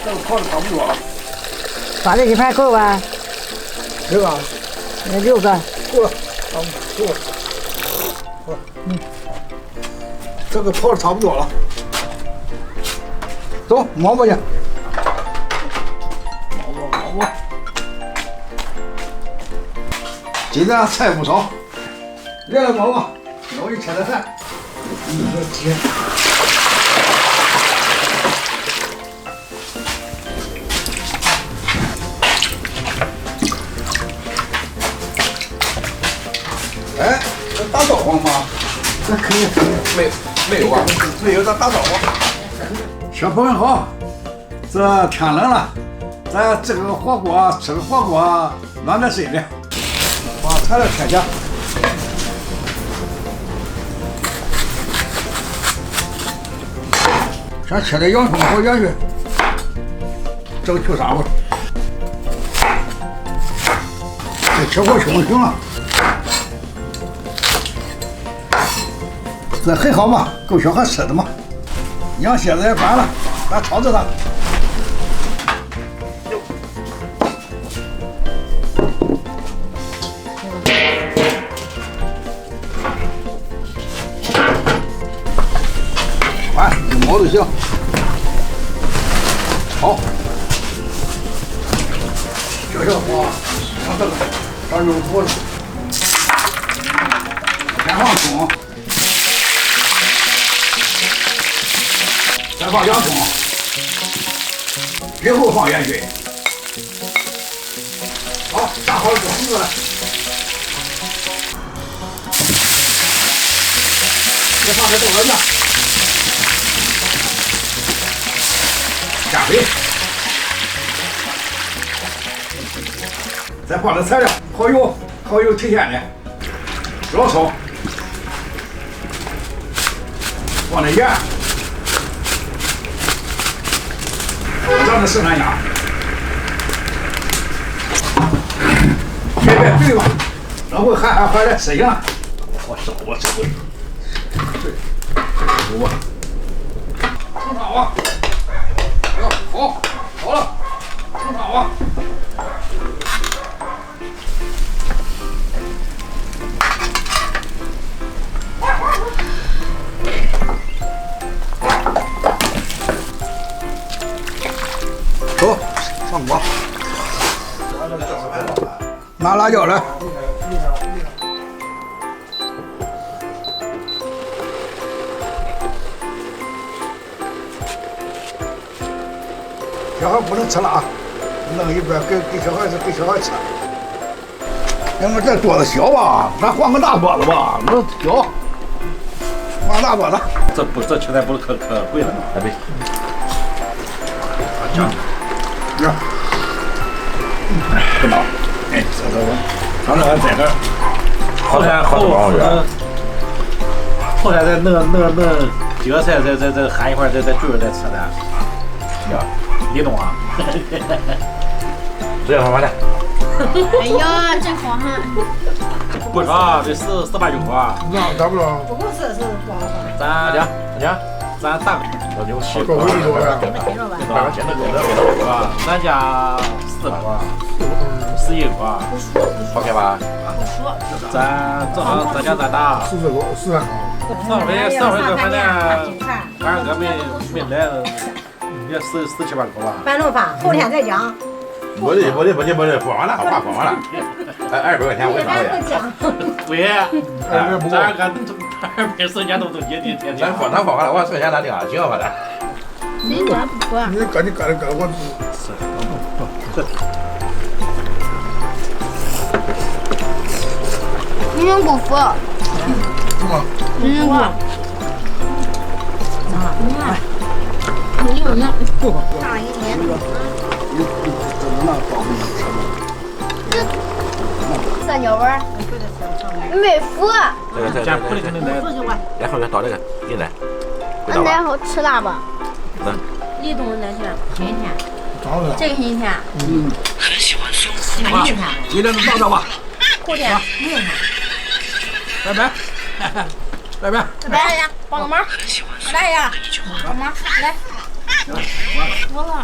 这个泡的差不多了。把这一盘够吧？这个那6个够了，够了。这个泡的差不多了。走，忙吧去。忙吧。今天菜不少，来忙吧，我给你切点饭。你说切。哎，这大枣黄吗？这可以，没有啊，没有这大枣黄。小朋友好，这天冷了，咱这个火锅吃个火锅暖暖身子。把材料切下。先切点洋葱和圆菌，这个去啥味？这切过胸就行了。这很好嘛，够小孩吃的嘛。羊蝎子也干了，咱炒着它。快，一毛就行。好，这小火上这个上油锅里，先放葱。再放洋葱，然后放圆菌。好，炸好了就红了。再放点豆角酱，加水，再放点材料，蚝油提鲜的，老抽，放点盐。咱这生山鸭，别对吧？然后还来吃行了。我烧，对，我冲汤啊！哎呦，好了，冲汤啊！走，上锅。拿辣椒来。小孩不能吃辣，弄一边给小孩吃。要么这桌子小吧，咱换个大桌子吧，那小，换大桌子。这吃的不是可贵了，哎对。酱，这，不孬，哎，咱这还在这儿，后天再弄几个菜，再喊一块，再聚着再吃的。呀，李东啊，这样好的。哎呀，真好哈！不少，这4、8、9块。那咋不着？不够是多少块？咱大够多呀。大个钱的是吧？咱家4块，11块，OK 吧？咱正好咱家咱大。40多，40好。上回个反正哥没来，也4、7、8块吧。半路发，后天再讲。不对，说完了，话说完了。200块钱我给他的。对，咱200剩下都结的。咱说完了，我剩下咱领行吧咱。谁管不管？你搁我。明明不服。是吗？明明不。没有呢。大一年。三角湾，没服。咱铺里肯定来。来后面倒这个进来。俺奶好吃辣吧？嗯。李东那是新鲜，这个新鲜。很喜欢生活。新鲜。今天就到这吧。后天明天。拜拜。来呀，帮个忙。来呀，帮忙来。我了。